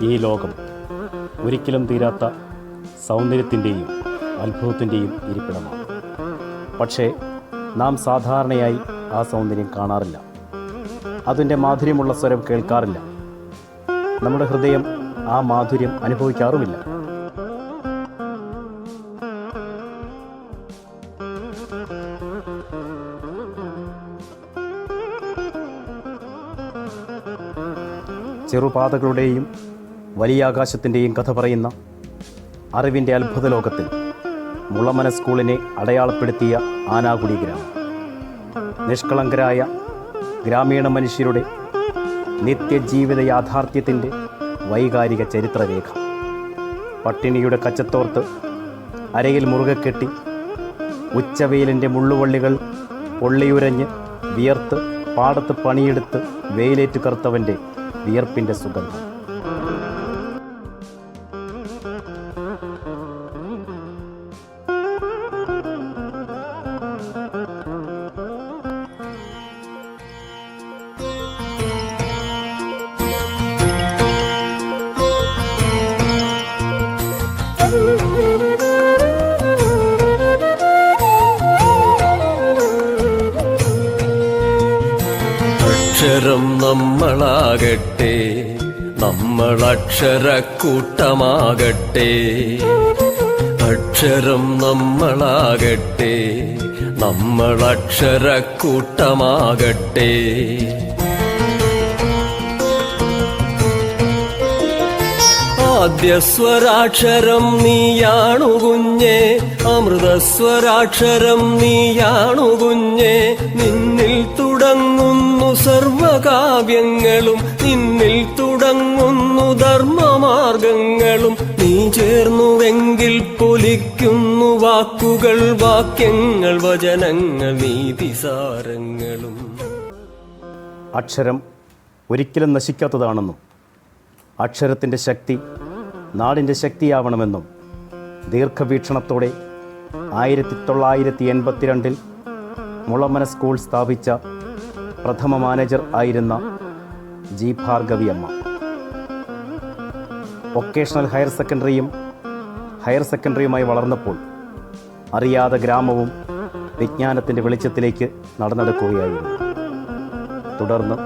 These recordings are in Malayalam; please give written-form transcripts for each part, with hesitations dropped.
ഈ ലോകം ഒരിക്കലും തീരാത്ത സൗന്ദര്യത്തിൻ്റെയും അത്ഭുതത്തിൻ്റെയും ഇരിപ്പിടമാണ്. പക്ഷേ നാം സാധാരണയായി ആ സൗന്ദര്യം കാണാറില്ല, അതിൻ്റെ മാധുര്യമുള്ള സ്വരം കേൾക്കാറില്ല, നമ്മുടെ ഹൃദയം ആ മാധുര്യം അനുഭവിക്കാറുമില്ല. ചെറുപാതകളുടെയും വലിയ ആകാശത്തിൻ്റെയും കഥ പറയുന്ന അറിവിൻ്റെ അത്ഭുത ലോകത്തിൽ മുളമന സ്കൂളിനെ അടയാളപ്പെടുത്തിയ ആനാകുടി ഗ്രാമം, നിഷ്കളങ്കരായ ഗ്രാമീണ മനുഷ്യരുടെ നിത്യജീവിത യാഥാർത്ഥ്യത്തിൻ്റെ വൈകാരിക ചരിത്രരേഖ. പട്ടിണിയുടെ കച്ചത്തോർത്ത് അരയിൽ മുറുകെ കെട്ടി ഉച്ചവെയിലിൻ്റെ മുള്ളുവള്ളികൾ പൊള്ളിയുരഞ്ഞ് വിയർത്ത് പാടത്ത് പണിയെടുത്ത് വെയിലേറ്റ് കറുത്തവൻ്റെ വിയർപ്പിൻ്റെ സുഗന്ധം. അക്ഷരം നമ്മളാകട്ടെ, നമ്മളക്ഷരക്കൂട്ടമാകട്ടെ. അക്ഷരം നമ്മളാകട്ടെ, നമ്മളക്ഷരക്കൂട്ടമാകട്ടെ. ആദ്യസ്വരാക്ഷരം നീയാണു കുഞ്ഞേ, അമൃതസ്വരാക്ഷരം നീയാണു കുഞ്ഞേ. നിന്നിൽ തുടങ്ങുന്നു സർവകാവ്യങ്ങളും, നിന്നിൽ തുടങ്ങുന്നു ധർമ്മമാർഗങ്ങളും. നീ ചേർന്നുവെങ്കിൽ പൊലിക്കുന്നു വാക്കുകൾ, വാക്യങ്ങൾ, വചനങ്ങൾ, നീതിസാരങ്ങളും. അക്ഷരം ഒരിക്കലും നശിക്കാത്തതാണെന്നും അക്ഷരത്തിൻ്റെ ശക്തി നാടിൻ്റെ ശക്തിയാവണമെന്നും ദീർഘവീക്ഷണത്തോടെ 1982 മുളമന സ്കൂൾ സ്ഥാപിച്ച പ്രഥമ മാനേജർ ആയിരുന്ന ജി ഭാർഗവി അമ്മ വൊക്കേഷണൽ ഹയർ സെക്കൻഡറിയുമായി വളർന്നപ്പോൾ അറിയാതെ ഗ്രാമവും വിജ്ഞാനത്തിൻ്റെ വെളിച്ചത്തിലേക്ക് നടന്നെടുക്കുകയായിരുന്നു. തുടർന്ന്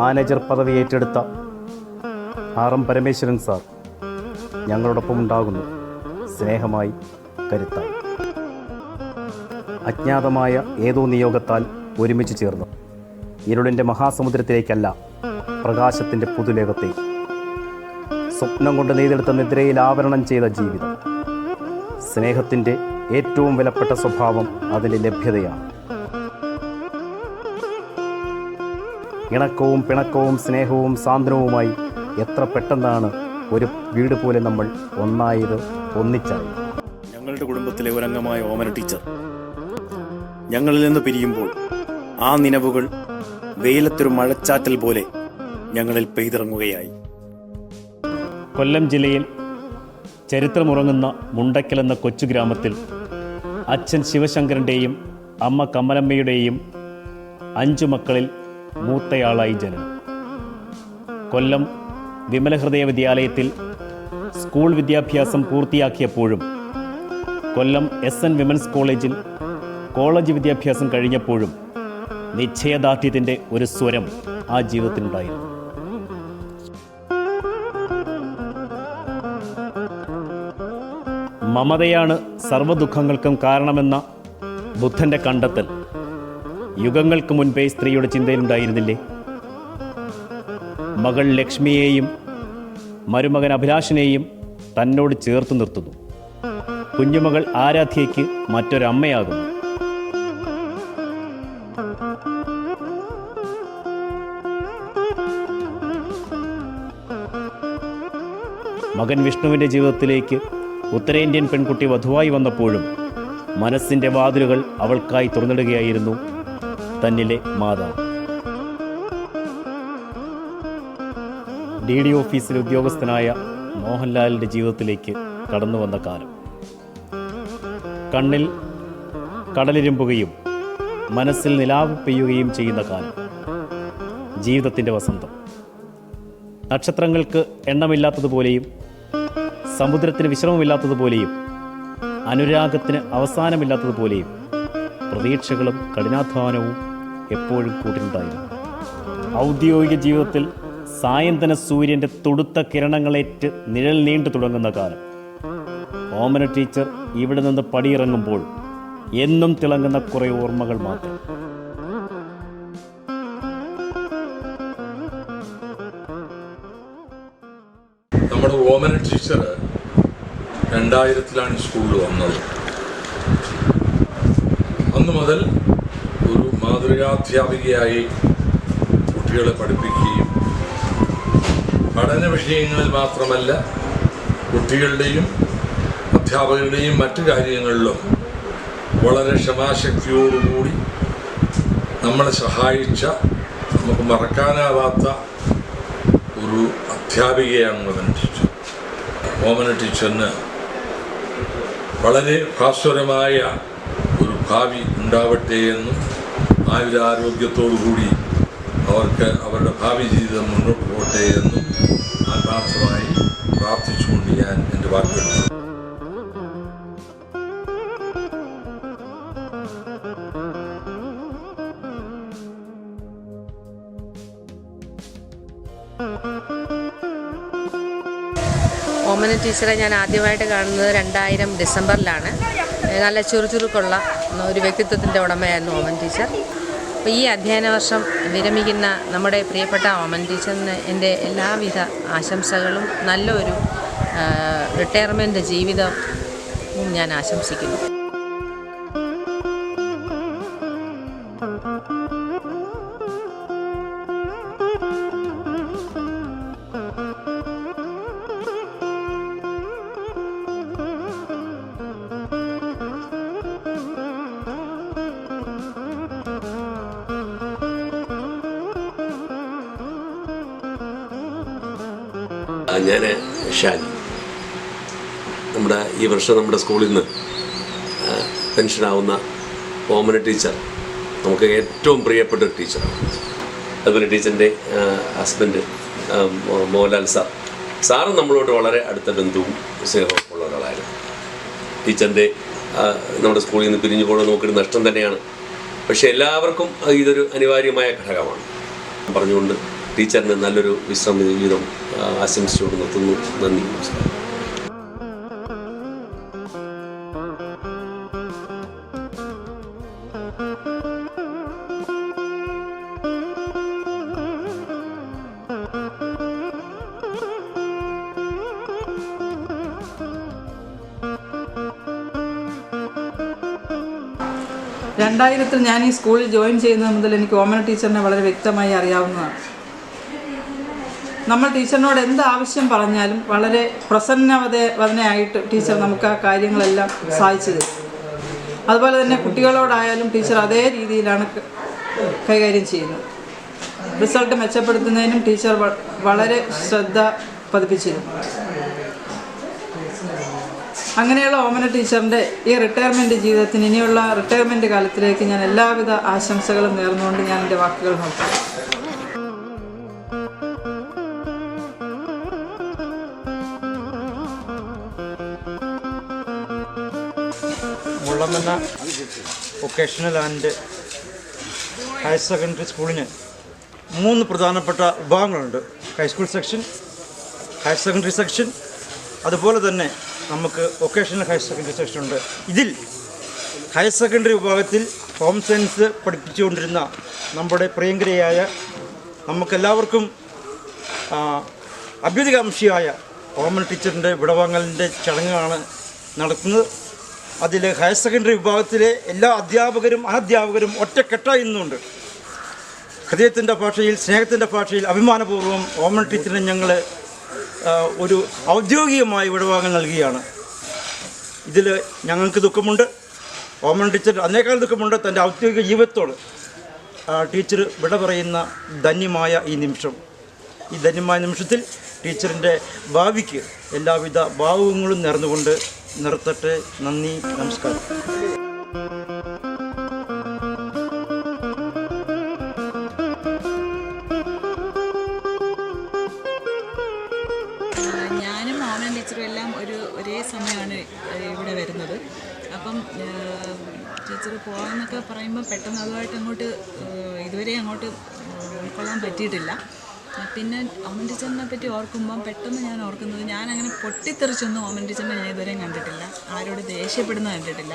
മാനേജർ പദവി ഏറ്റെടുത്ത ആർ. എം. പരമേശ്വരൻ സാർ ഞങ്ങളോടൊപ്പം ഉണ്ടാകുന്നു, സ്നേഹമായി, കരുത്തായി. അജ്ഞാതമായ ഏതോ നിയോഗത്താൽ ഒരുമിച്ച് ചേർന്നു ഇരുളിൻ്റെ മഹാസമുദ്രത്തിലേക്കല്ല, പ്രകാശത്തിൻ്റെ പുതുലോകത്തേക്ക്. സ്വപ്നം കൊണ്ട് നെയ്തെടുത്ത നിദ്രയിൽ ആവരണം ചെയ്ത ജീവിതം. സ്നേഹത്തിൻ്റെ ഏറ്റവും വിലപ്പെട്ട സ്വഭാവം അതിൻ്റെ ലഭ്യതയാണ്. ഇണക്കവും പിണക്കവും സ്നേഹവും സാന്ത്വനവുമായി എത്ര പെട്ടെന്നാണ് ഒരു വീട് പോലെ നമ്മൾ ഒന്നിച്ചായി. ഞങ്ങളുടെ കുടുംബത്തിലെ ഒരംഗമായ ഓമന ടീച്ചർ ഞങ്ങളിൽ നിന്ന് പിരിയുമ്പോൾ ആ നിലവുകൾ വെയിലത്തൊരു മഴച്ചാറ്റൽ പോലെ ഞങ്ങളിൽ പെയ്തിറങ്ങുകയായി. കൊല്ലം ജില്ലയിൽ ചരിത്രമുറങ്ങുന്ന മുണ്ടക്കൽ എന്ന കൊച്ചു ഗ്രാമത്തിൽ അച്ഛൻ ശിവശങ്കരൻ്റെയും അമ്മ കമലമ്മയുടെയും 5 മക്കളിൽ മൂത്തയാളായി ജനനം. കൊല്ലം വിമലഹൃദയ വിദ്യാലയത്തിൽ സ്കൂൾ വിദ്യാഭ്യാസം പൂർത്തിയാക്കിയപ്പോഴും കൊല്ലം SN വിമൻസ് കോളേജിൽ കോളേജ് വിദ്യാഭ്യാസം കഴിഞ്ഞപ്പോഴും നിശ്ചയദാർഢ്യത്തിൻ്റെ ഒരു സ്വരം ആ ജീവിതത്തിനുണ്ടായിരുന്നു. മമതയാണ് സർവ്വദുഃഖങ്ങൾക്കും കാരണമെന്ന ബുദ്ധൻ്റെ കണ്ടെത്തൽ യുഗങ്ങൾക്ക് മുൻപേ സ്ത്രീയുടെ ചിന്തയിലുണ്ടായിരുന്നില്ലേ? മകൾ ലക്ഷ്മിയെയും മരുമകൻ അഭിലാഷിനെയും തന്നോട് ചേർത്തു നിർത്തുന്നു. കുഞ്ഞുമകൾ ആരാധ്യയ്ക്ക് മറ്റൊരമ്മയാകുന്നു. മകൻ വിഷ്ണുവിൻ്റെ ജീവിതത്തിലേക്ക് ഉത്തരേന്ത്യൻ പെൺകുട്ടി വധുവായി വന്നപ്പോഴും മനസ്സിൻ്റെ വാതിലുകൾ അവൾക്കായി തുറന്നിടുകയായിരുന്നു തന്നിലെ മാതാവ്. DD ഓഫീസിൽ ഉദ്യോഗസ്ഥനായ മോഹൻലാലിൻ്റെ ജീവിതത്തിലേക്ക് കടന്നു വന്ന കാലം. കണ്ണിൽ കടലിരുമ്പുകയും മനസ്സിൽ നിലാവ് പെയ്യുകയും ചെയ്യുന്ന കാലം. ജീവിതത്തിൻ്റെ വസന്തം. നക്ഷത്രങ്ങൾക്ക് എണ്ണമില്ലാത്തതുപോലെയും സമുദ്രത്തിന് വിശ്രമമില്ലാത്തതുപോലെയും അനുരാഗത്തിന് അവസാനമില്ലാത്തതുപോലെയും പ്രതീക്ഷകളും കഠിനാധ്വാനവും എപ്പോഴും കൂട്ടിനുണ്ടായിരുന്നു. ഔദ്യോഗിക ജീവിതത്തിൽ സായന്തന സൂര്യൻ്റെ തൊടുത്ത കിരണങ്ങളേറ്റ് നിഴൽ നീണ്ടു തുടങ്ങുന്ന കാലം. ഓമന ടീച്ചർ ഇവിടെ നിന്ന് പടിയിറങ്ങുമ്പോൾ എന്നും തിളങ്ങുന്ന കുറേ ഓർമ്മകൾ മാത്രം. നമ്മുടെ ഓമന ടീച്ചർ 2000-ലാണ് സ്കൂളിൽ വന്നത്. അന്ന് മുതൽ ഒരു മാതൃകാധ്യാപികയായി കുട്ടികളെ പഠിപ്പിക്കുകയും പഠന വിഷയങ്ങളിൽ മാത്രമല്ല കുട്ടികളുടെയും അധ്യാപകരുടെയും മറ്റു കാര്യങ്ങളിലും വളരെ ക്ഷമാശക്തിയോടുകൂടി നമ്മളെ സഹായിച്ച, നമുക്ക് മറക്കാനാവാത്ത ഒരു അധ്യാപികയാണ് ഓമന ടീച്ചർ. ഓമന ടീച്ചറിന് വളരെ ഭാസ്വരമായ ഒരു ഭാവി ഉണ്ടാവട്ടെ എന്നും ആയുരാരോഗ്യത്തോടുകൂടി അവർക്ക് അവരുടെ ഭാവി ജീവിതം മുന്നോട്ട് പോകട്ടെ എന്നും ആത്മാർത്ഥമായി പ്രാർത്ഥിച്ചുകൊണ്ട് ഞാൻ എൻ്റെ വാക്കുകൾ ഓമന ടീച്ചറെ ഞാൻ ആദ്യമായിട്ട് കാണുന്നത് 2000 ഡിസംബറിലാണ്. നല്ല ചുറുചുറുക്കുള്ള ഒരു വ്യക്തിത്വത്തിൻ്റെ ഉടമയായിരുന്നു ഓമൻ ടീച്ചർ. അപ്പോൾ ഈ അധ്യയന വർഷം വിരമിക്കുന്ന നമ്മുടെ പ്രിയപ്പെട്ട ഓമൻ ടീച്ചറിന് എൻ്റെ എല്ലാവിധ ആശംസകളും നല്ലൊരു റിട്ടയർമെൻറ്റ് ജീവിതവും ഞാൻ ആശംസിക്കുന്നു. ഞാൻ ഷാനി. ഈ വർഷം നമ്മുടെ സ്കൂളിൽ നിന്ന് പെൻഷനാവുന്ന ഓമന ടീച്ചർ നമുക്ക് ഏറ്റവും പ്രിയപ്പെട്ട ഒരു ടീച്ചറാണ്. അതുപോലെ ടീച്ചറിൻ്റെ ഹസ്ബൻഡ് മോഹൻലാൽ സാറും നമ്മളോട് വളരെ അടുത്ത ബന്ധവും സ്നേഹവും ഉള്ള ഒരാളായിരുന്നു. ടീച്ചറിൻ്റെ നമ്മുടെ സ്കൂളിൽ നിന്ന് പിരിഞ്ഞു പോകുന്നത് നമുക്കൊരു നഷ്ടം തന്നെയാണ്. പക്ഷേ എല്ലാവർക്കും ഇതൊരു അനിവാര്യമായ ഘടകമാണ്. പറഞ്ഞുകൊണ്ട് ടീച്ചറിന് നല്ലൊരു വിശ്രമ ജീവിതം ആശംസിച്ചുകൊണ്ട് നിർത്തുന്നു. നന്ദി, നമസ്കാരം. രണ്ടായിരത്തിൽ ഞാൻ ഈ സ്കൂളിൽ ജോയിൻ ചെയ്യുന്നത് മുതൽ എനിക്ക് ഓമന ടീച്ചറിനെ വളരെ വ്യക്തമായി അറിയാവുന്നതാണ്. നമ്മൾ ടീച്ചറിനോട് എന്ത് ആവശ്യം പറഞ്ഞാലും വളരെ പ്രസന്നവദനായിട്ട് ടീച്ചർ നമുക്ക് ആ കാര്യങ്ങളെല്ലാം സാധിച്ചു തരും. അതുപോലെ തന്നെ കുട്ടികളോടായാലും ടീച്ചർ അതേ രീതിയിലാണ് കൈകാര്യം ചെയ്യുന്നത്. റിസൾട്ട് മെച്ചപ്പെടുത്തുന്നതിനും ടീച്ചർ വളരെ ശ്രദ്ധ പതിപ്പിച്ചിരുന്നു. അങ്ങനെയുള്ള ഓമന ടീച്ചറിൻ്റെ ഈ റിട്ടയർമെൻറ്റ് ജീവിതത്തിന്, ഇനിയുള്ള റിട്ടയർമെൻറ്റ് കാലത്തിലേക്ക് ഞാൻ എല്ലാവിധ ആശംസകളും നേർന്നുകൊണ്ട് ഞാൻ എൻ്റെ വാക്കുകൾ നോക്കാം. മുള്ളമെന്ന വൊക്കേഷണൽ ആൻഡ് ഹയർ സെക്കൻഡറി സ്കൂളിന് 3 പ്രധാനപ്പെട്ട വിഭാഗങ്ങളുണ്ട്. High school section, higher secondary section, അതുപോലെ തന്നെ നമുക്ക് വൊക്കേഷണൽ ഹയർ സെക്കൻഡറി സെക്ഷൻ ഉണ്ട്. ഇതിൽ ഹയർ സെക്കൻഡറി വിഭാഗത്തിൽ ഹോം സയൻസ് പഠിപ്പിച്ചുകൊണ്ടിരുന്ന നമ്മുടെ പ്രിയങ്കരയായ നമുക്കെല്ലാവർക്കും അഭ്യുതകാംക്ഷിയായ ഓമന ടീച്ചറിൻ്റെ വിടവാങ്ങലിൻ്റെ ചടങ്ങാണ് നടക്കുന്നത്. അതിൽ ഹയർ സെക്കൻഡറി വിഭാഗത്തിലെ എല്ലാ അധ്യാപകരും അനധ്യാപകരും ഒറ്റക്കെട്ടായി നിന്നുണ്ട്. ഹൃദയത്തിൻ്റെ ഭാഷയിൽ, സ്നേഹത്തിൻ്റെ ഭാഷയിൽ അഭിമാനപൂർവ്വം ഓമന ടീച്ചറിന് ഞങ്ങൾ ഒരു ഔദ്യോഗികമായി വിടവാങ്ങൽ നൽകുകയാണ്. ഇതിൽ ഞങ്ങൾക്ക് ദുഃഖമുണ്ട്. ഓമന ടീച്ചർ അതിനേക്കാൾ ദുഃഖമുണ്ട്. തൻ്റെ ഔദ്യോഗിക ജീവിതത്തോട് ടീച്ചർ വിട പറയുന്ന ധന്യമായ ഈ നിമിഷം. ഈ ധന്യമായ നിമിഷത്തിൽ ടീച്ചറിൻ്റെ ഭാവിക്ക് എല്ലാവിധ ഭാവുകങ്ങളും നേർന്നുകൊണ്ട് നിർത്തട്ടെ. നന്ദി, നമസ്കാരം. പോകാമെന്നൊക്കെ പറയുമ്പോൾ പെട്ടെന്ന് അതുമായിട്ട് അങ്ങോട്ട് ഇതുവരെ അങ്ങോട്ട് ഉൾക്കൊള്ളാൻ പറ്റിയിട്ടില്ല. പിന്നെ ഓമൻ ടീച്ചറിനെ പറ്റി ഓർക്കുമ്പം പെട്ടെന്ന് ഞാൻ ഓർക്കുന്നത്, ഞാനങ്ങനെ പൊട്ടിത്തെറിച്ചൊന്നും ഓമൻ ടീച്ചറിനെ ഞാൻ ഇതുവരെയും കണ്ടിട്ടില്ല. ആരോട് ദേഷ്യപ്പെടുന്നത് കണ്ടിട്ടില്ല.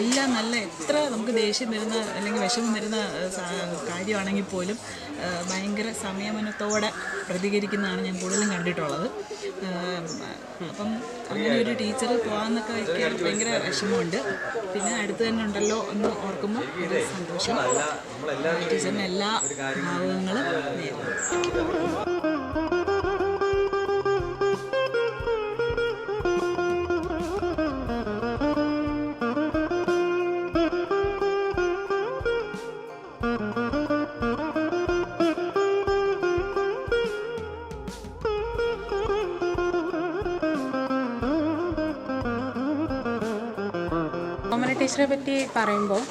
എല്ലാം നല്ല, എത്ര നമുക്ക് ദേഷ്യം വരുന്ന അല്ലെങ്കിൽ വിഷമം വരുന്ന കാര്യമാണെങ്കിൽ പോലും ഭയങ്കര സംയമനത്തോടെ പ്രതികരിക്കുന്നതാണ് ഞാൻ കൂടുതലും കണ്ടിട്ടുള്ളത്. അപ്പം അങ്ങനെ ഒരു ടീച്ചർ പോകാമെന്നൊക്കെ ഭയങ്കര വിഷമമുണ്ട്. പിന്നെ അടുത്ത് തന്നെ ഉണ്ടല്ലോ എന്ന് ഓർക്കുമ്പോൾ ഒരു സന്തോഷം. ടീച്ചറിന് എല്ലാ ഭാവങ്ങളും നേരുന്നു. ഓമന ടീച്ചറെ പറ്റി പറയുമ്പോൾ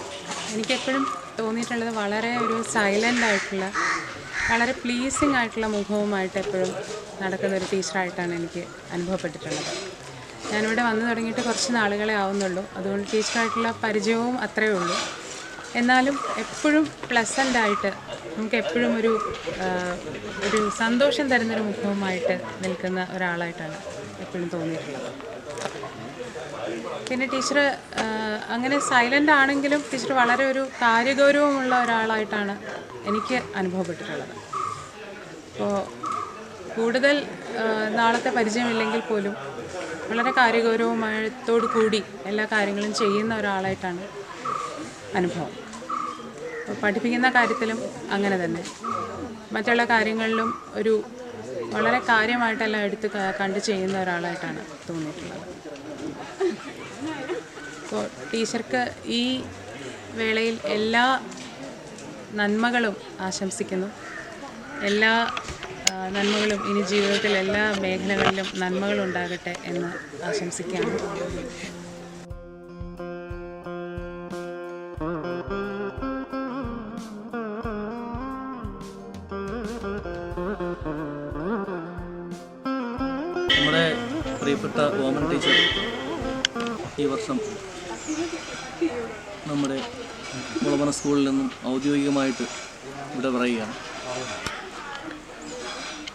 എനിക്കെപ്പോഴും തോന്നിയിട്ടുള്ളത് വളരെ ഒരു സൈലൻ്റ് ആയിട്ടുള്ള, വളരെ പ്ലീസിങ് ആയിട്ടുള്ള മുഖവുമായിട്ട് എപ്പോഴും നടക്കുന്ന ഒരു ടീച്ചറായിട്ടാണ് എനിക്ക് അനുഭവപ്പെട്ടിട്ടുള്ളത്. ഞാനിവിടെ വന്നു തുടങ്ങിയിട്ട് കുറച്ച് നാളുകളെ ആവുന്നുള്ളൂ. അതുകൊണ്ട് ടീച്ചറായിട്ടുള്ള പരിചയവും അത്രയേ ഉള്ളൂ. എന്നാലും എപ്പോഴും പ്ലസൻ്റായിട്ട് നമുക്ക് എപ്പോഴും ഒരു സന്തോഷം തരുന്നൊരു മുഖവുമായിട്ട് നിൽക്കുന്ന ഒരാളായിട്ടാണ് എപ്പോഴും തോന്നിയിട്ടുള്ളത്. പിന്നെ ടീച്ചർ അങ്ങനെ സൈലൻ്റ് ആണെങ്കിലും ടീച്ചർ വളരെ ഒരു കാര്യഗൗരവമുള്ള ഒരാളായിട്ടാണ് എനിക്ക് അനുഭവപ്പെട്ടിട്ടുള്ളത്. അപ്പോൾ കൂടുതൽ നാളത്തെ പരിചയമില്ലെങ്കിൽ പോലും വളരെ കാര്യഗൗരവത്തോടു കൂടി എല്ലാ കാര്യങ്ങളും ചെയ്യുന്ന ഒരാളായിട്ടാണ് അനുഭവം. പഠിപ്പിക്കുന്ന കാര്യത്തിലും അങ്ങനെ തന്നെ, മറ്റുള്ള കാര്യങ്ങളിലും ഒരു വളരെ കാര്യമായിട്ടെല്ലാം എടുത്ത് കണ്ട് ചെയ്യുന്ന ഒരാളായിട്ടാണ് തോന്നിയിട്ടുള്ളത്. അപ്പോൾ ടീച്ചർക്ക് ഈ വേളയിൽ എല്ലാ നന്മകളും ആശംസിക്കുന്നു. എല്ലാ നന്മകളും ഇനി ജീവിതത്തിൽ എല്ലാ മേഖലകളിലും നന്മകളുണ്ടാകട്ടെ എന്ന് ആശംസിക്കുകയാണ്. നമ്മുടെ പ്രിയപ്പെട്ട ഓമൻ ടീച്ചർ ഈ വർഷം നമ്മുടെ മുളമന സ്കൂളിൽ നിന്നും ഔദ്യോഗികമായിട്ട് ഇവിടെ പറയുകയാണ്.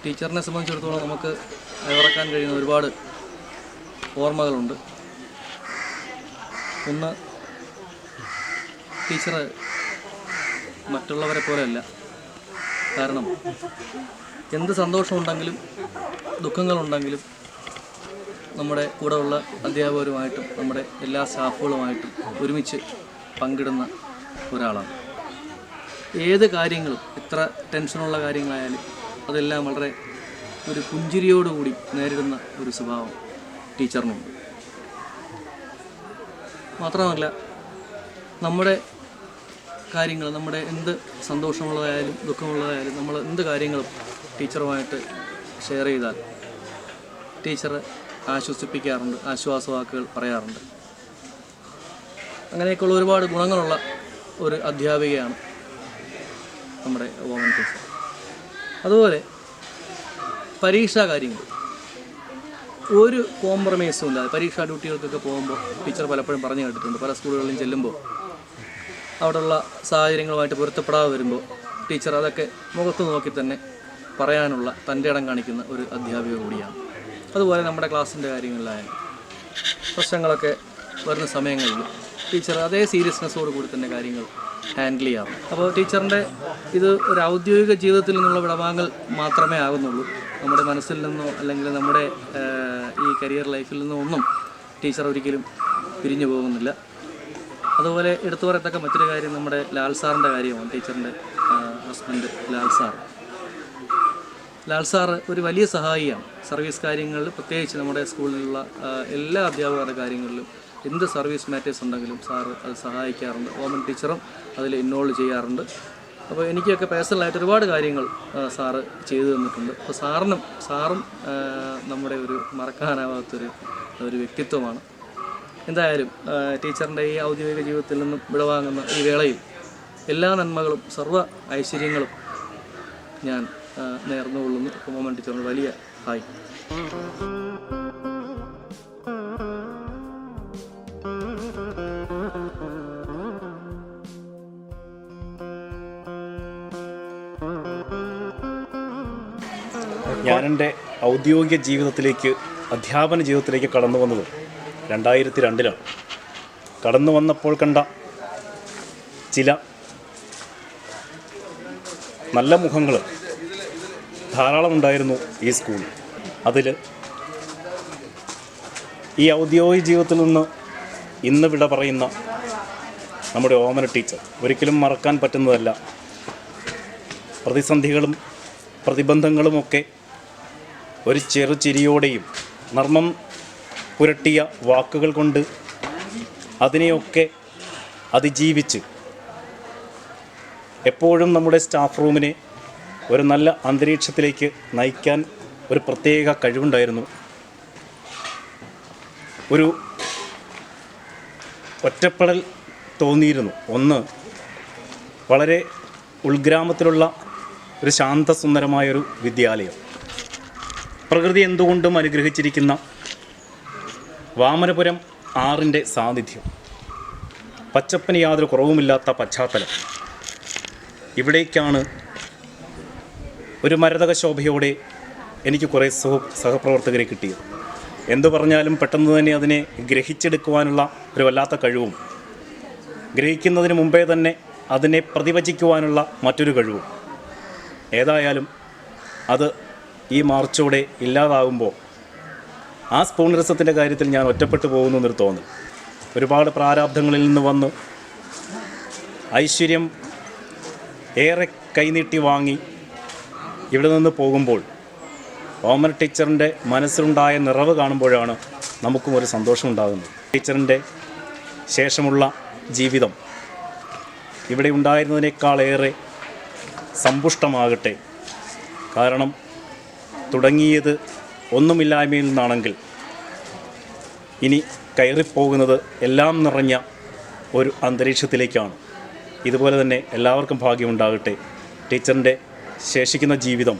ടീച്ചറിനെ സംബന്ധിച്ചിടത്തോളം നമുക്ക് അയവിറക്കാൻ കഴിയുന്ന ഒരുപാട് ഓർമ്മകളുണ്ട്. ഒന്ന്, ടീച്ചർ മറ്റുള്ളവരെ പോലെയല്ല. കാരണം എന്ത് സന്തോഷമുണ്ടെങ്കിലും ദുഃഖങ്ങളുണ്ടെങ്കിലും നമ്മുടെ കൂടെയുള്ള അധ്യാപകരുമായിട്ടും നമ്മുടെ എല്ലാ സ്റ്റാഫുകളുമായിട്ടും ഒരുമിച്ച് പങ്കിടുന്ന ഒരാളാണ്. ഏത് കാര്യങ്ങളും, എത്ര ടെൻഷനുള്ള കാര്യങ്ങളായാലും അതെല്ലാം വളരെ ഒരു പുഞ്ചിരിയോടുകൂടി നേരിടുന്ന ഒരു സ്വഭാവം ടീച്ചറിനുണ്ട്. മാത്രമല്ല, നമ്മുടെ കാര്യങ്ങൾ, നമ്മുടെ എന്ത് സന്തോഷമുള്ളതായാലും ദുഃഖമുള്ളതായാലും നമ്മൾ എന്ത് കാര്യങ്ങളും ടീച്ചറുമായിട്ട് ഷെയർ ചെയ്താൽ ടീച്ചർ ആശ്വസിപ്പിക്കാറുണ്ട്, ആശ്വാസവാക്കുകൾ പറയാറുണ്ട്. അങ്ങനെയൊക്കെയുള്ള ഒരുപാട് ഗുണങ്ങളുള്ള ഒരു അധ്യാപികയാണ് നമ്മുടെ ഓമൻ ടീച്ചർ. അതുപോലെ പരീക്ഷാ കാര്യങ്ങൾ ഒരു കോംപ്രമൈസും ഇല്ലാതെ പരീക്ഷാ ഡ്യൂട്ടികൾക്കൊക്കെ പോകുമ്പോൾ ടീച്ചർ പലപ്പോഴും പറഞ്ഞു കേട്ടിട്ടുണ്ട്. പല സ്കൂളുകളിലും ചെല്ലുമ്പോൾ അവിടെയുള്ള സാഹചര്യങ്ങളുമായിട്ട് പൊരുത്തപ്പെടാതെ വരുമ്പോൾ ടീച്ചർ അതൊക്കെ മുഖത്ത് നോക്കി തന്നെ പറയാനുള്ള തൻ്റെ ഇടം കാണിക്കുന്ന ഒരു അധ്യാപിക കൂടിയാണ്. അതുപോലെ നമ്മുടെ ക്ലാസ്സിൻ്റെ കാര്യങ്ങളിലായാലും പ്രശ്നങ്ങളൊക്കെ വരുന്ന സമയങ്ങളിൽ ടീച്ചർ അതേ സീരിയസ്നെസ്സോട് കൂടി തന്നെ കാര്യങ്ങൾ ഹാൻഡിൽ ചെയ്യാറുണ്ട്. അപ്പോൾ ടീച്ചറിൻ്റെ ഇത് ഒരു ഔദ്യോഗിക ജീവിതത്തിൽ നിന്നുള്ള വിടവാങ്ങൽ മാത്രമേ ആകുന്നുള്ളൂ. നമ്മുടെ മനസ്സിൽ നിന്നോ അല്ലെങ്കിൽ നമ്മുടെ ഈ കരിയർ ലൈഫിൽ നിന്നോ ഒന്നും ടീച്ചർ ഒരിക്കലും പിരിഞ്ഞു പോകുന്നില്ല. അതുപോലെ എടുത്തു പറയത്തക്ക മറ്റൊരു കാര്യം നമ്മുടെ ലാൽ സാറിൻ്റെ കാര്യമാണ്. ടീച്ചറിൻ്റെ ഹസ്ബൻഡ് ലാൽ സാറ് ഒരു വലിയ സഹായിയാണ്. സർവീസ് കാര്യങ്ങളിൽ, പ്രത്യേകിച്ച് നമ്മുടെ സ്കൂളിലുള്ള എല്ലാ അധ്യാപകരുടെ കാര്യങ്ങളിലും എന്ത് സർവീസ് മാറ്റേഴ്സ് ഉണ്ടെങ്കിലും സാറ് അത് സഹായിക്കാറുണ്ട്. ഓമൻ ടീച്ചറും അതിൽ ഇൻവോൾവ് ചെയ്യാറുണ്ട്. അപ്പോൾ എനിക്കൊക്കെ പേഴ്സണലായിട്ട് ഒരുപാട് കാര്യങ്ങൾ സാറ് ചെയ്തു തന്നിട്ടുണ്ട്. അപ്പോൾ സാറും നമ്മുടെ ഒരു മറക്കാനാവാത്തൊരു വ്യക്തിത്വമാണ്. എന്തായാലും ടീച്ചറിൻ്റെ ഈ ഔദ്യോഗിക ജീവിതത്തിൽ നിന്നും വിടവാങ്ങുന്ന ഈ വേളയിൽ എല്ലാ നന്മകളും സർവ്വ ഐശ്വര്യങ്ങളും ഞാൻ നേർന്നുകൊള്ളുന്നു. ഓമൻ ടീച്ചറിന് വലിയ ഹായ്. ഞാൻ എൻ്റെ ഔദ്യോഗിക ജീവിതത്തിലേക്ക്, അധ്യാപന ജീവിതത്തിലേക്ക് കടന്നു വന്നത് 2002 കടന്നു വന്നപ്പോൾ കണ്ട ചില നല്ല മുഖങ്ങൾ ധാരാളം ഉണ്ടായിരുന്നു ഈ സ്കൂളിൽ. അതിൽ ഈ ഔദ്യോഗിക ജീവിതത്തിൽ നിന്ന് ഇന്ന് വിട പറയുന്ന നമ്മുടെ ഓമന ടീച്ചർ ഒരിക്കലും മറക്കാൻ പറ്റുന്നതല്ല. പ്രതിസന്ധികളും പ്രതിബന്ധങ്ങളുമൊക്കെ ഒരു ചെറുചിരിയോടെയും നർമ്മം പുരട്ടിയ വാക്കുകൾ കൊണ്ട് അതിനെയൊക്കെ അതിജീവിച്ച് എപ്പോഴും നമ്മുടെ സ്റ്റാഫ് റൂമിനെ ഒരു നല്ല അന്തരീക്ഷത്തിലേക്ക് നയിക്കാൻ ഒരു പ്രത്യേക കഴിവുണ്ടായിരുന്നു. ഒരു ഒറ്റപ്പെടൽ തോന്നിയിരുന്നു. ഒന്ന്, വളരെ ഉൾഗ്രാമത്തിലുള്ള ഒരു ശാന്തസുന്ദരമായൊരു വിദ്യാലയം, പ്രകൃതി എന്തുകൊണ്ടും അനുഗ്രഹിച്ചിരിക്കുന്ന വാമനപുരം ആറിൻ്റെ സാന്നിധ്യം, പച്ചപ്പിന് യാതൊരു കുറവുമില്ലാത്ത പശ്ചാത്തലം. ഇവിടേക്കാണ് ഒരു മരതക ശോഭയോടെ എനിക്ക് കുറേ സഹപ്രവർത്തകരെ കിട്ടിയത്. എന്തു പറഞ്ഞാലും പെട്ടെന്ന് തന്നെ അതിനെ ഗ്രഹിച്ചെടുക്കുവാനുള്ള ഒരു വല്ലാത്ത കഴിവും, ഗ്രഹിക്കുന്നതിന് മുമ്പേ തന്നെ അതിനെ പ്രതിവചിക്കുവാനുള്ള മറ്റൊരു കഴിവും. ഏതായാലും അത് ഈ മാർച്ചോടെ ഇല്ലാതാകുമ്പോൾ ആ സ്പൂണറിസത്തിൻ്റെ കാര്യത്തിൽ ഞാൻ ഒറ്റപ്പെട്ടു പോകുന്നു എന്നൊരു തോന്നൽ. ഒരുപാട് പ്രാരാബ്ധങ്ങളിൽ നിന്ന് വന്ന് ഐശ്വര്യം ഏറെ കൈനീട്ടി വാങ്ങി ഇവിടെ നിന്ന് പോകുമ്പോൾ ഓമന ടീച്ചറിൻ്റെ മനസ്സിലുണ്ടായ നിറവ് കാണുമ്പോഴാണ് നമുക്കും ഒരു സന്തോഷമുണ്ടാകുന്നത്. ടീച്ചറിൻ്റെ ശേഷമുള്ള ജീവിതം ഇവിടെ ഉണ്ടായിരുന്നതിനേക്കാളേറെ സമ്പുഷ്ടമാകട്ടെ. കാരണം തുടങ്ങിയത് ഒന്നുമില്ലായ്മയിൽ നിന്നാണെങ്കിൽ ഇനി കയറിപ്പോകുന്നത് എല്ലാം നിറഞ്ഞ ഒരു അന്തരീക്ഷത്തിലേക്കാണ്. ഇതുപോലെ തന്നെ എല്ലാവർക്കും ഭാഗ്യമുണ്ടാകട്ടെ. ടീച്ചറിൻ്റെ ശേഷിക്കുന്ന ജീവിതം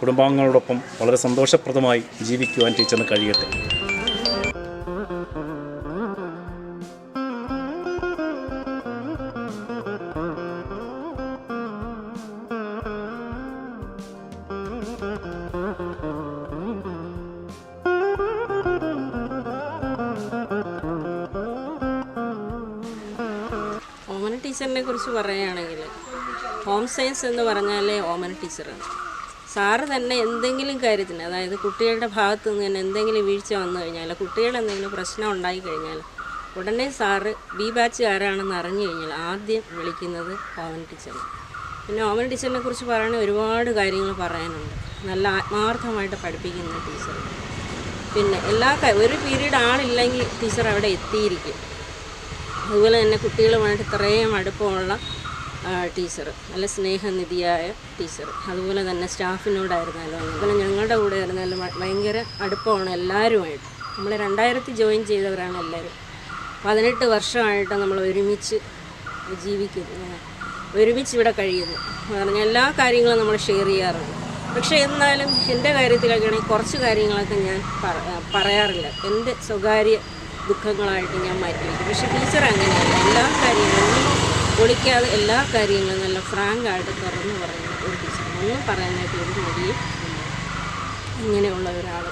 കുടുംബാംഗങ്ങളോടൊപ്പം വളരെ സന്തോഷപ്രദമായി ജീവിക്കുവാൻ ടീച്ചറിന് കഴിയട്ടെ. ഓമന ടീച്ചറിനെ കുറിച്ച് പറയുകയാണെങ്കിൽ ഹോം സയൻസ് എന്ന് പറഞ്ഞാലേ ഓമന ടീച്ചറാണ്. സാറ് തന്നെ എന്തെങ്കിലും കാര്യത്തിന്, അതായത് കുട്ടികളുടെ ഭാഗത്തു നിന്ന് തന്നെ എന്തെങ്കിലും വീഴ്ച വന്നു കഴിഞ്ഞാൽ, കുട്ടികൾ എന്തെങ്കിലും പ്രശ്നം ഉണ്ടായി കഴിഞ്ഞാൽ ഉടനെ സാറ് ബി ബാച്ചുകാരാണെന്ന് അറിഞ്ഞു കഴിഞ്ഞാൽ ആദ്യം വിളിക്കുന്നത് ഓമന ടീച്ചറാണ്. പിന്നെ ഓമന ടീച്ചറിനെ കുറിച്ച് പറയുകയാണെങ്കിൽ ഒരുപാട് കാര്യങ്ങൾ പറയാനുണ്ട്. നല്ല ആത്മാർത്ഥമായിട്ട് പഠിപ്പിക്കുന്ന ടീച്ചർ. പിന്നെ ഒരു പീരീഡ് ആളില്ലെങ്കിൽ ടീച്ചർ അവിടെ എത്തിയിരിക്കും. അതുപോലെ തന്നെ കുട്ടികളുമായിട്ട് ഇത്രയും അടുപ്പമുള്ള ടീച്ചർ, നല്ല സ്നേഹനിധിയായ ടീച്ചർ. അതുപോലെ തന്നെ സ്റ്റാഫിനോടായിരുന്നാലും അതുപോലെ ഞങ്ങളുടെ കൂടെ ആയിരുന്നാലും ഭയങ്കര അടുപ്പമാണ് എല്ലാവരുമായിട്ട്. നമ്മൾ 2000 ജോയിൻ ചെയ്തവരാണ് എല്ലാവരും. 18 വർഷമായിട്ട് നമ്മൾ ഒരുമിച്ച് ജീവിക്കുന്നു, ഒരുമിച്ച് ഇവിടെ കഴിയുന്നു. പറഞ്ഞാൽ എല്ലാ കാര്യങ്ങളും നമ്മൾ ഷെയർ ചെയ്യാറുണ്ട്. പക്ഷേ എന്നാലും എൻ്റെ കാര്യത്തിലൊക്കെയാണെങ്കിൽ കുറച്ച് കാര്യങ്ങളൊക്കെ ഞാൻ പറയാറില്ല. എൻ്റെ സ്വകാര്യ ദുഃഖങ്ങളായിട്ട് ഞാൻ മാറ്റിവെക്കും. പക്ഷേ ടീച്ചർ അങ്ങനെയല്ല. എല്ലാ കാര്യങ്ങളും ഒളിക്കാതെ എല്ലാ കാര്യങ്ങളും നല്ല ഫ്രാങ്കായിട്ട് തുറന്നു പറയുന്ന ഒരു ടീച്ചർ. ഒന്നും പറയാനായിട്ട് ഒരു മടിയും ഇങ്ങനെയുള്ള ഒരാൾ.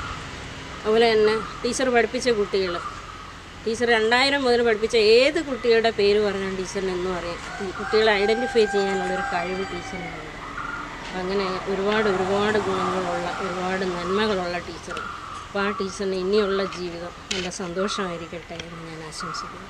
അതുപോലെ തന്നെ ടീച്ചർ പഠിപ്പിച്ച കുട്ടികൾ, ടീച്ചർ 2000 മുതൽ പഠിപ്പിച്ച ഏത് കുട്ടികളുടെ പേര് പറഞ്ഞാൽ ടീച്ചറിന് എന്നും അറിയാം. കുട്ടികളെ ഐഡൻറ്റിഫൈ ചെയ്യാനുള്ളൊരു കഴിവ് ടീച്ചറിനുണ്ട്. അങ്ങനെ ഒരുപാട് ഗുണങ്ങളുള്ള, ഒരുപാട് നന്മകളുള്ള ടീച്ചർ. അപ്പോൾ ആ ടീച്ചറിന് ഇനിയുള്ള ജീവിതം നല്ല സന്തോഷമായിരിക്കട്ടെ എന്ന് ഞാൻ ആശംസിക്കുന്നു.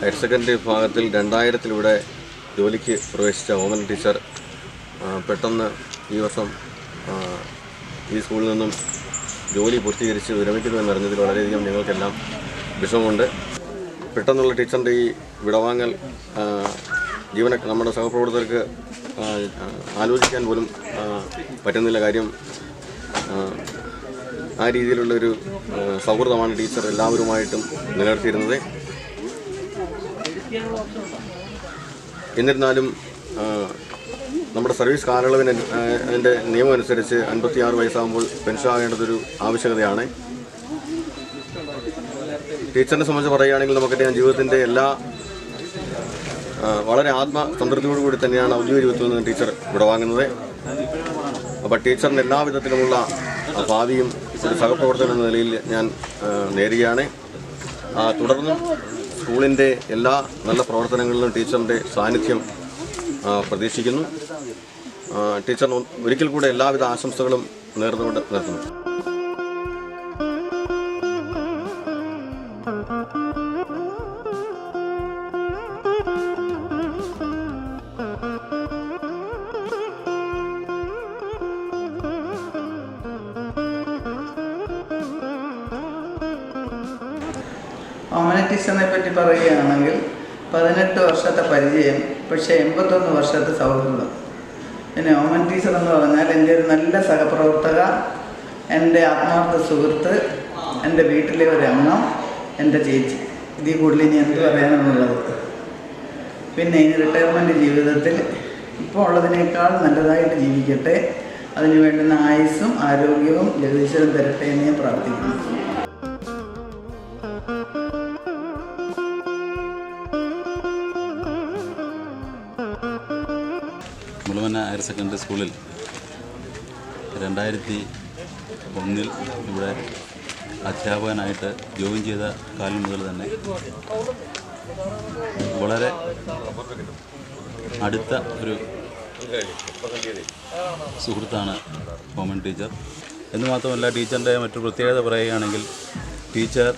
ഹയർ സെക്കൻഡറി വിഭാഗത്തിൽ 2000 ഇവിടെ ജോലിക്ക് പ്രവേശിച്ച ഓമന ടീച്ചർ പെട്ടെന്ന് ഈ വർഷം ഈ സ്കൂളിൽ നിന്നും ജോലി പൂർത്തീകരിച്ച് വിരമിക്കുന്നുവെന്നറിഞ്ഞതിൽ വളരെയധികം ഞങ്ങൾക്കെല്ലാം വിഷമമുണ്ട്. പെട്ടെന്നുള്ള ടീച്ചറിൻ്റെ ഈ വിടവാങ്ങൽ നമ്മുടെ സഹപ്രവർത്തകർക്ക് ആലോചിക്കാൻ പോലും പറ്റുന്നില്ല. കാര്യം ആ രീതിയിലുള്ളൊരു സൗഹൃദമാണ് ടീച്ചർ എല്ലാവരുമായിട്ടും നിലനിർത്തിയിരുന്നത്. എന്നിരുന്നാലും നമ്മുടെ സർവീസ് കാലയളവിന് അതിൻ്റെ നിയമം അനുസരിച്ച് 56 വയസ്സാകുമ്പോൾ പെൻഷൻ ആകേണ്ടതൊരു ആവശ്യകതയാണ്. ടീച്ചറിനെ സംബന്ധിച്ച് പറയുകയാണെങ്കിൽ നമുക്കറിയാം, ജീവിതത്തിൻ്റെ എല്ലാ വളരെ ആത്മസംതൃപ്തിയോടുകൂടി തന്നെയാണ് ഔദ്യോഗിക ജീവിതത്തിൽ നിന്ന് ടീച്ചർ വിടവാങ്ങുന്നത്. അപ്പോൾ ടീച്ചറിന് എല്ലാവിധത്തിലുമുള്ള ഭാവിയും ഒരു സഹപ്രവർത്തകൻ എന്ന നിലയിൽ ഞാൻ നേരുകയാണ്. തുടർന്നും സ്കൂളിൻ്റെ എല്ലാ നല്ല പ്രവർത്തനങ്ങളിലും ടീച്ചറിൻ്റെ സാന്നിധ്യം പ്രതീക്ഷിക്കുന്നു. ടീച്ചറിന് ഒരിക്കൽ കൂടെ എല്ലാവിധ ആശംസകളും നേർന്നുകൊണ്ട് നിർത്തുന്നു. ഓമന ടീച്ചറിനെ പറ്റി പറയുകയാണെങ്കിൽ 18 വർഷത്തെ പരിചയം, പക്ഷേ 81 വർഷത്തെ സൗഹൃദം. പിന്നെ ഓമന ടീച്ചർ എന്ന് പറഞ്ഞാൽ എൻ്റെ ഒരു നല്ല സഹപ്രവർത്തക, എൻ്റെ ആത്മാർത്ഥ സുഹൃത്ത്, എൻ്റെ വീട്ടിലെ ഒരു അംഗം, എൻ്റെ ചേച്ചി. ഇതിൽ കൂടുതൽ ഇനി എന്ത് പറയാനാണുള്ളത്? പിന്നെ ഇനി റിട്ടയർമെൻറ്റ് ജീവിതത്തിൽ ഇപ്പോൾ ഉള്ളതിനേക്കാൾ നല്ലതായിട്ട് ജീവിക്കട്ടെ, അതിന് വേണ്ടുന്ന ആയുസ്സും ആരോഗ്യവും ജഗദീശ്വരൻ തരട്ടെ എന്ന് ഞാൻ പ്രാർത്ഥിക്കുന്നു. മുളവന ഹയർ സെക്കൻഡറി സ്കൂളിൽ 2001 ഇവിടെ അധ്യാപകനായിട്ട് ജോയിൻ ചെയ്ത കാലം മുതൽ തന്നെ വളരെ അടുത്ത ഒരു സുഹൃത്താണ് ഓമൻ ടീച്ചർ. എന്ന് മാത്രമല്ല, ടീച്ചറിൻ്റെ മറ്റൊരു പ്രത്യേകത പറയുകയാണെങ്കിൽ, ടീച്ചർ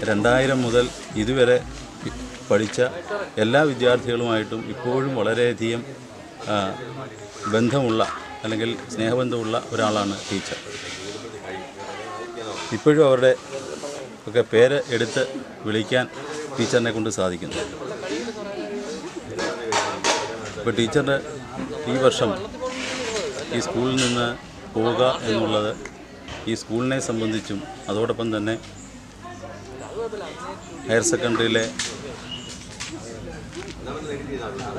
2000 മുതൽ ഇതുവരെ പഠിച്ച എല്ലാ വിദ്യാർത്ഥികളുമായിട്ടും ഇപ്പോഴും വളരെയധികം ബന്ധമുള്ള അല്ലെങ്കിൽ സ്നേഹബന്ധമുള്ള ഒരാളാണ് ടീച്ചർ. ഇപ്പോഴും അവരുടെ ഒക്കെ പേര് എടുത്ത് വിളിക്കാൻ ടീച്ചറിനെ കൊണ്ട് സാധിക്കുന്നു. ഇപ്പോൾ ടീച്ചറിൻ്റെ ഈ വർഷം ഈ സ്കൂളിൽ നിന്ന് പോവുക എന്നുള്ളത് ഈ സ്കൂളിനെ സംബന്ധിച്ചും അതോടൊപ്പം തന്നെ ഹയർ സെക്കൻഡറിയിലെ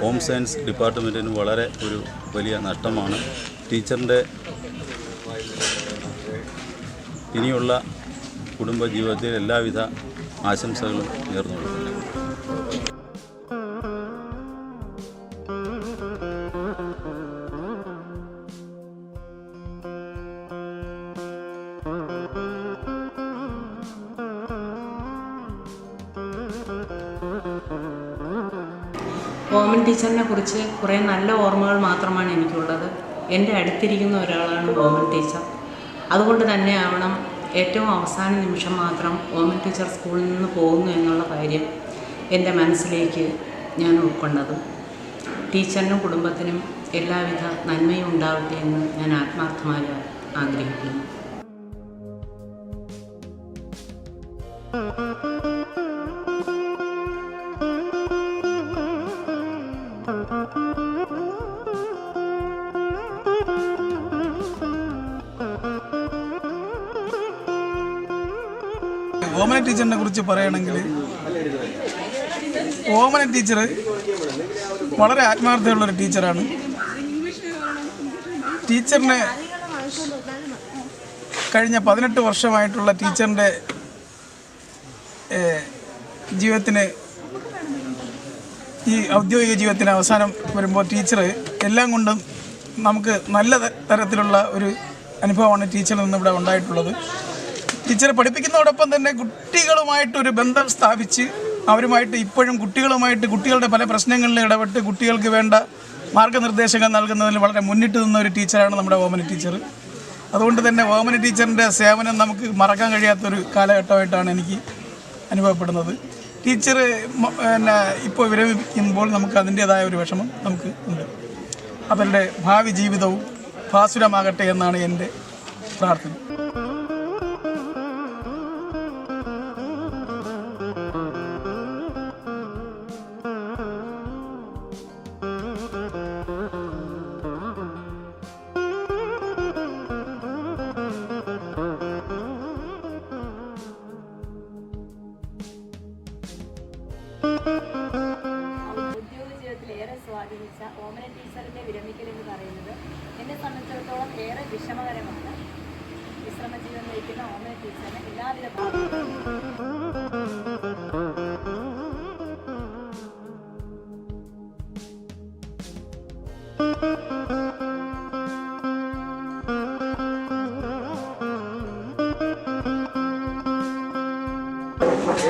ഹോം സയൻസ് ഡിപ്പാർട്ട്മെൻറ്റിന് വളരെ ഒരു വലിയ നഷ്ടമാണ്. ടീച്ചറിൻ്റെ ഇനിയുള്ള കുടുംബജീവിതത്തിൽ എല്ലാവിധ ആശംസകളും നേർന്നു. ഓമൻ ടീച്ചറിനെ കുറിച്ച് കുറേ നല്ല ഓർമ്മകൾ മാത്രമാണ് എനിക്കുള്ളത്. എൻ്റെ അടുത്തിരിക്കുന്ന ഒരാളാണ് ഓമൻ ടീച്ചർ. അതുകൊണ്ട് തന്നെ ആവണം ഏറ്റവും അവസാന നിമിഷം മാത്രം ഓമൻ ടീച്ചർ സ്കൂളിൽ നിന്ന് പോകുന്നു എന്നുള്ള കാര്യം എൻ്റെ മനസ്സിലേക്ക് ഞാൻ ഉൾക്കൊണ്ടതും. ടീച്ചറിനും കുടുംബത്തിനും എല്ലാവിധ നന്മയും ഉണ്ടാവട്ടെ എന്ന് ഞാൻ ആത്മാർത്ഥമായി ആഗ്രഹിക്കുന്നു. ഓമന ടീച്ചറിനെ കുറിച്ച് പറയുകയാണെങ്കിൽ, ഓമന ടീച്ചർ വളരെ ആത്മാർത്ഥതയുള്ളൊരു ടീച്ചറാണ്. ടീച്ചറിനെ കഴിഞ്ഞ 18 വർഷമായിട്ടുള്ള ടീച്ചറിൻ്റെ ജീവിതത്തിന്, ഈ ഔദ്യോഗിക ജീവിതത്തിന് അവസാനം വരുമ്പോൾ ടീച്ചർ എല്ലാം കൊണ്ടും നമുക്ക് നല്ല തരത്തിലുള്ള ഒരു അനുഭവമാണ് ടീച്ചറിൽ നിന്ന് ഇവിടെ ഉണ്ടായിട്ടുള്ളത്. ടീച്ചർ പഠിപ്പിക്കുന്നതോടൊപ്പം തന്നെ കുട്ടികളുമായിട്ടൊരു ബന്ധം സ്ഥാപിച്ച് അവരുമായിട്ട് ഇപ്പോഴും കുട്ടികളുടെ പല പ്രശ്നങ്ങളിൽ ഇടപെട്ട് കുട്ടികൾക്ക് വേണ്ട മാർഗ്ഗനിർദ്ദേശങ്ങൾ നൽകുന്നതിൽ വളരെ മുന്നിട്ട് നിന്ന ഒരു ടീച്ചറാണ് നമ്മുടെ ഓമന ടീച്ചർ. അതുകൊണ്ട് തന്നെ ഓമന ടീച്ചറിൻ്റെ സേവനം നമുക്ക് മറക്കാൻ കഴിയാത്തൊരു കാലഘട്ടമായിട്ടാണ് എനിക്ക് അനുഭവപ്പെടുന്നത്. ടീച്ചർ ഇപ്പോൾ വിരമിക്കുമ്പോൾ നമുക്ക് അതിൻ്റേതായ ഒരു വിഷമം നമുക്ക് ഉണ്ട്. അവരുടെ ഭാവി ജീവിതവും ഭാസുരമാകട്ടെ എന്നാണ് എൻ്റെ പ്രാർത്ഥന. സ്വാധീനിച്ച ഓമന ടീച്ചറിൻ്റെ വിരമിക്കലെന്ന് പറയുന്നത് എന്നെ സംബന്ധിച്ചിടത്തോളം ഏറെ വിഷമകരമാണ്. വിശ്രമജീവൻ നയിക്കുന്ന ഓമന ടീച്ചറിന് എല്ലാവിധ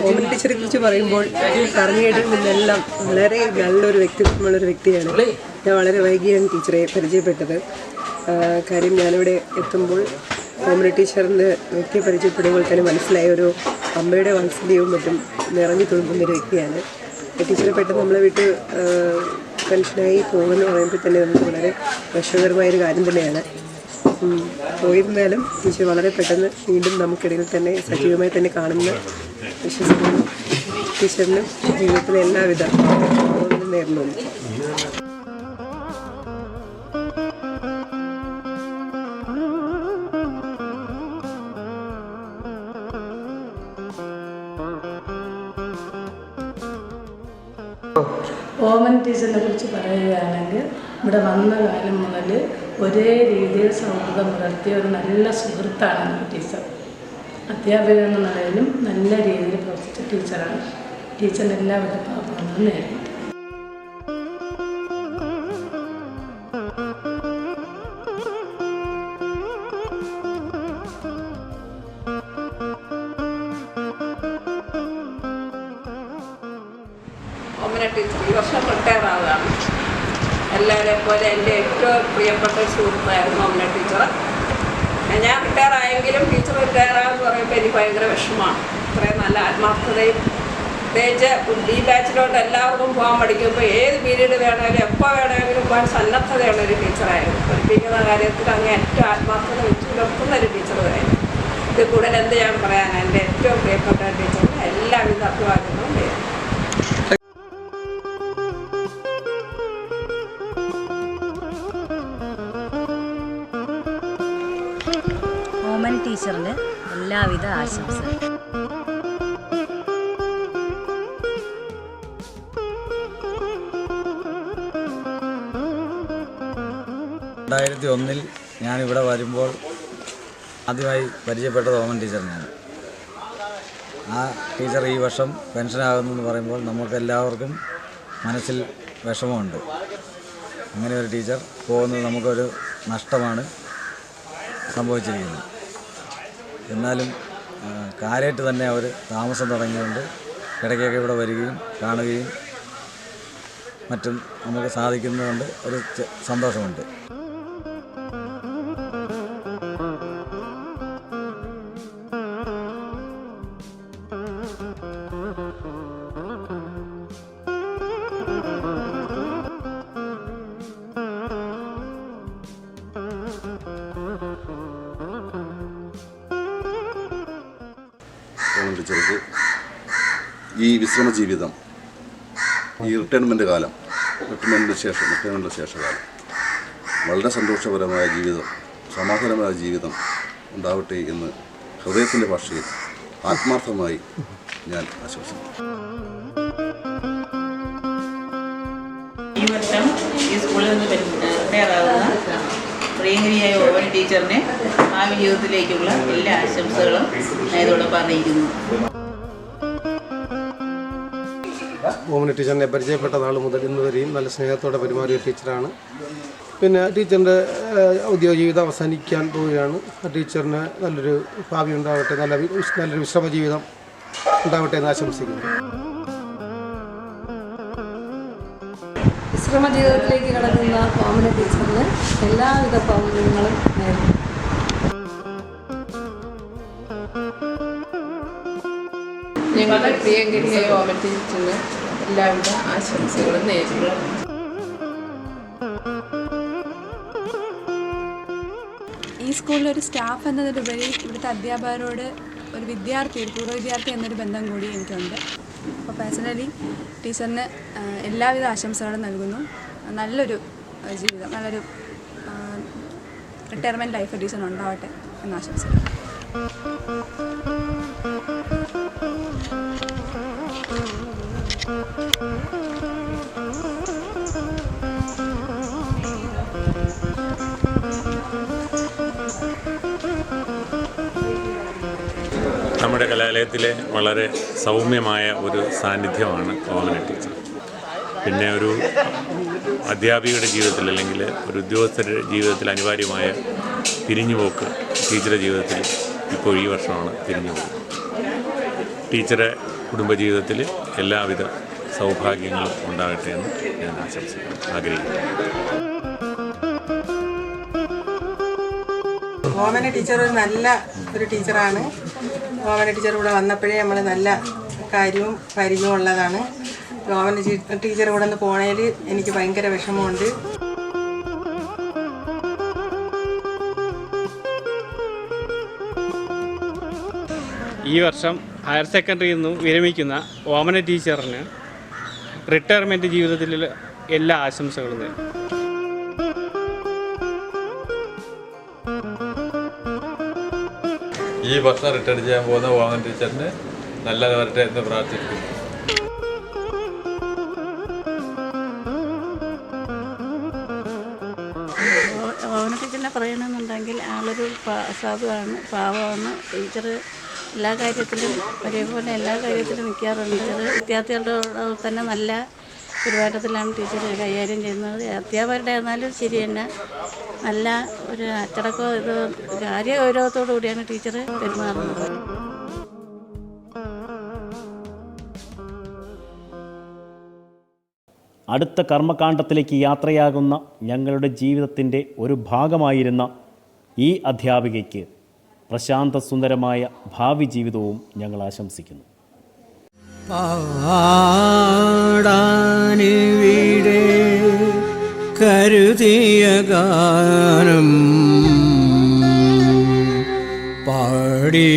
ഓമന ടീച്ചറെ കുറിച്ച് പറയുമ്പോൾ പറഞ്ഞു കേട്ടിട്ടുണ്ടെല്ലാം വളരെ നല്ലൊരു വ്യക്തിത്വമുള്ളൊരു വ്യക്തിയാണ്. ഞാൻ വളരെ വൈകിയാണ് ടീച്ചറെ പരിചയപ്പെട്ടത്. കാര്യം ഞാനിവിടെ എത്തുമ്പോൾ ഓമന ടീച്ചറിൻ്റെ വ്യക്തിയെ പരിചയപ്പെടുമ്പോൾ തന്നെ മനസ്സിലായ ഒരു അമ്മയുടെ വാത്സല്യവും മറ്റും നിറഞ്ഞു തുളുമ്പുന്നൊരു വ്യക്തിയാണ്. ടീച്ചറെ പെട്ടെന്ന് നമ്മളെ വിട്ട് പെൻഷനായി പോകുമെന്ന് പറയുമ്പോൾ തന്നെ നമുക്ക് വളരെ വിഷമകരമായൊരു കാര്യം തന്നെയാണ്. പോയിരുന്നാലും ടീച്ചർ വളരെ പെട്ടെന്ന് വീണ്ടും നമുക്കിടയിൽ തന്നെ സജീവമായി തന്നെ കാണുന്ന വിശ്വസിക്കുന്നു. ടീച്ചറിനും ജീവിതത്തിലെ എല്ലാവിധ നേർന്നുണ്ട്. ഓമന ടീച്ചറിനെ കുറിച്ച് പറയുകയാണെങ്കിൽ ഇവിടെ വന്ന കാലം മുതൽ ഒരേ രീതിയിൽ സൗഹൃദം പുലർത്തിയ ഒരു നല്ല സുഹൃത്താണ് നമ്മുടെ ടീച്ചർ. അധ്യാപകൻ എന്ന നിലയിലും നല്ല രീതിയിൽ പ്രവർത്തിച്ച ടീച്ചറാണ്. ടീച്ചറിന് എല്ലാവിധ ഭാവങ്ങളും നേരുന്നു. ഓമന ടീച്ചർ ഈ വർഷം റിട്ടയർ ആവുകയാണ്. എല്ലാവരെയും പോലെ എൻ്റെ ഏറ്റവും പ്രിയപ്പെട്ട സുഹൃത്തായിരുന്നു ഓമന ടീച്ചർ. ഞാൻ റിട്ടയർ ആയെങ്കിലും ടീച്ചർ റിട്ടയർ ആകുമെന്ന് പറയുമ്പോൾ എനിക്ക് ഭയങ്കര വിഷമമാണ്. ഇത്രയും നല്ല ആത്മാർത്ഥതയും പ്രത്യേകിച്ച് ഈ ബാച്ചിലോട്ട് എല്ലാവർക്കും പോകാൻ പഠിക്കുമ്പോൾ ഏത് പീരീഡ് വേണമെങ്കിലും എപ്പോൾ വേണമെങ്കിലും പോകാൻ സന്നദ്ധതയുള്ള ഒരു ടീച്ചറായിരുന്നു. പഠിപ്പിക്കുന്ന കാര്യത്തിൽ അങ്ങ് ഏറ്റവും ആത്മാർത്ഥത വെച്ച് പുലർത്തുന്ന ഒരു ടീച്ചറായിരുന്നു. ഇത് കൂടുതൽ എന്ത് ഞാൻ പറയാനാണ്. എൻ്റെ ഏറ്റവും പ്രിയപ്പെട്ട ടീച്ചറിന് എല്ലാവിധ അഭിവാദ്യങ്ങളും നേരുന്നു. ഓമന ടീച്ചറിന് എല്ലാവിധ ആശംസകളും. 2001 ഞാനിവിടെ വരുമ്പോൾ ആദ്യമായി പരിചയപ്പെട്ടത് ഓമന ടീച്ചറിനെയാണ്. ആ ടീച്ചർ ഈ വർഷം പെൻഷനാകുന്നെന്ന് പറയുമ്പോൾ നമുക്കെല്ലാവർക്കും മനസ്സിൽ വിഷമമുണ്ട്. അങ്ങനെ ഒരു ടീച്ചർ പോകുന്നത് നമുക്കൊരു നഷ്ടമാണ് സംഭവിച്ചിരിക്കുന്നത്. എന്നാലും കാര്യമായിട്ട് തന്നെ അവർ താമസം തുടങ്ങിയതുകൊണ്ട് ഇടയ്ക്കൊക്കെ ഇവിടെ വരികയും കാണുകയും മറ്റും നമുക്ക് സാധിക്കുന്നതുകൊണ്ട് ഒരു സന്തോഷമുണ്ട്. ടീച്ചർക്ക് ഈ വിശ്രമ ജീവിതം, ഈ റിട്ടയർമെൻറ്റിന് ശേഷകാലം വളരെ സന്തോഷപരമായ ജീവിതം, സമാധാനമായ ജീവിതം ഉണ്ടാവട്ടെ എന്ന് ഹൃദയത്തിൻ്റെ ഭാഷയിൽ ആത്മാർത്ഥമായി ഞാൻ ആശംസിക്കുന്നു. ഈ വർഷം ഈ സ്കൂളിൽ നിന്ന് റിട്ടയറാകുന്ന പ്രിയങ്കരിയായ ഓമന ടീച്ചറിനെ ഭാവി ജീവിതത്തിലേക്കുള്ള എല്ലാ ആശംസകളും ഇതോടൊപ്പം അറിയിക്കുന്നു. ഓമന ടീച്ചറിനെ പരിചയപ്പെട്ട നാൾ മുതൽ ഇന്ന് വരെയും നല്ല സ്നേഹത്തോടെ പെരുമാറിയ ടീച്ചറാണ്. പിന്നെ ടീച്ചറിൻ്റെ ഔദ്യോഗിക ജീവിതം അവസാനിക്കാൻ പോവുകയാണ്. ആ ടീച്ചറിന് നല്ലൊരു ഭാവി ഉണ്ടാവട്ടെ, നല്ലൊരു വിശ്രമ ജീവിതം ഉണ്ടാവട്ടെ എന്ന് ആശംസിക്കുന്നു. വിശ്രമ ജീവിതത്തിലേക്ക് കടക്കുന്ന ഓമന ടീച്ചറിന് എല്ലാവിധ പൗർണ്ണങ്ങളും നേരുന്നു. ഞങ്ങളുടെ പ്രിയങ്കരിയായ ഓമന ടീച്ചറിന് എല്ലാവിധ ആശംസകളും നേരുന്നു. ഈ സ്കൂളിലൊരു സ്റ്റാഫ് എന്നതിലുപരി ഇവിടുത്തെ അധ്യാപകരോട് ഒരു വിദ്യാർത്ഥി, ഒരു പൂർവ്വ വിദ്യാർത്ഥി എന്നൊരു ബന്ധം കൂടി എനിക്കുണ്ട്. അപ്പോൾ പേഴ്സണലി ടീച്ചറിന് എല്ലാവിധ ആശംസകളും നൽകുന്നു. നല്ലൊരു ജീവിതം, നല്ലൊരു റിട്ടയർമെൻറ്റ് ലൈഫ് ടീച്ചറിന് ഉണ്ടാവട്ടെ എന്ന് ആശംസിക്കുന്നു. നമ്മുടെ കലാലയത്തിലെ വളരെ സൗമ്യമായ ഒരു സാന്നിധ്യമാണ് ഓമന ടീച്ചർ. പിന്നെ ഒരു അധ്യാപികയുടെ ജീവിതത്തിൽ അല്ലെങ്കിൽ ഒരു ഉദ്യോഗസ്ഥരുടെ ജീവിതത്തിൽ അനിവാര്യമായ പിരിഞ്ഞുപോക്ക് ടീച്ചറുടെ ജീവിതത്തിൽ ഇപ്പോൾ ഈ വർഷമാണ് പിരിഞ്ഞുപോകുന്നത്. ടീച്ചറെ കുടുംബജീവിതത്തിൽ എല്ലാവിധ സൗഭാഗ്യങ്ങളും ഉണ്ടാകട്ടെ എന്ന് ഞാൻ ആഗ്രഹിക്കുന്നു. ഓമന ടീച്ചർ ഒരു നല്ല ഒരു ടീച്ചറാണ്. ഓമന ടീച്ചർ ഇവിടെ വന്നപ്പോഴേ നമ്മൾ നല്ല കാര്യവും പരിചയവും ഉള്ളതാണ്. ഓമന ടീച്ചർ ഇവിടെ നിന്ന് പോണതിൽ എനിക്ക് ഭയങ്കര വിഷമമുണ്ട്. ഈ വർഷം ഹയർ സെക്കൻഡറിയിൽ നിന്നും വിരമിക്കുന്ന ഓമന ടീച്ചറിന് റിട്ടയർമെൻറ്റ് ജീവിതത്തിൽ എല്ലാ ആശംസകളും നേരും. ഈ വർഷം റിട്ടയർ ചെയ്യാൻ പോകുന്ന ഓമന ടീച്ചറിന് നല്ലത് വരട്ടെ എന്ന് പ്രാർത്ഥിക്കുന്നു. ഓമന ടീച്ചറിനെ പറയണമെന്നുണ്ടെങ്കിൽ ആളൊരു സാധുവാണ്, പാവമാണ്. ടീച്ചർ എല്ലാ കാര്യത്തിലും ഒരേപോലെ എല്ലാ കാര്യത്തിലും നിൽക്കാറുണ്ട്. വിദ്യാർത്ഥികളുടെ തന്നെ നല്ല പെരുമാറ്റത്തിലാണ് ടീച്ചർ കൈകാര്യം ചെയ്യുന്നത്. അധ്യാപകരുടെ ആയിരുന്നാലും ശരി തന്നെ നല്ല ഒരു അച്ചടക്കോ കാര്യഗൗരവത്തോടു കൂടിയാണ് ടീച്ചർ പെരുമാറുന്നത്. അടുത്ത കർമ്മകാണ്ഡത്തിലേക്ക് യാത്രയാകുന്ന ഞങ്ങളുടെ ജീവിതത്തിൻ്റെ ഒരു ഭാഗമായിരുന്ന ഈ അധ്യാപികയ്ക്ക് പ്രശാന്ത സുന്ദരമായ ഭാവി ജീവിതവും ഞങ്ങൾ ആശംസിക്കുന്നു. പാടാനിവിടെ കരുതിയ ഗാനം പാടിയില്ലല്ലോ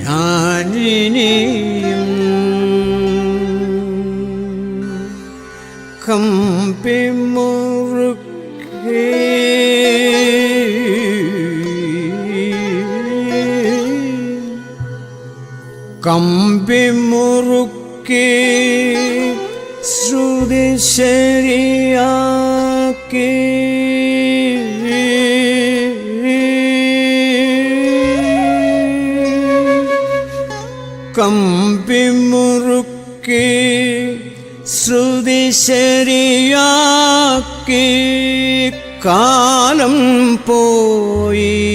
ഞാനിനിയും കമ്പിമുറുക്കേ കമ്പിമുറുക്കി ശ്രുതി ശരിയാക്കി കമ്പിമുറുക്കി ശ്രുതി ശരിയാക്കി കാലം പോയി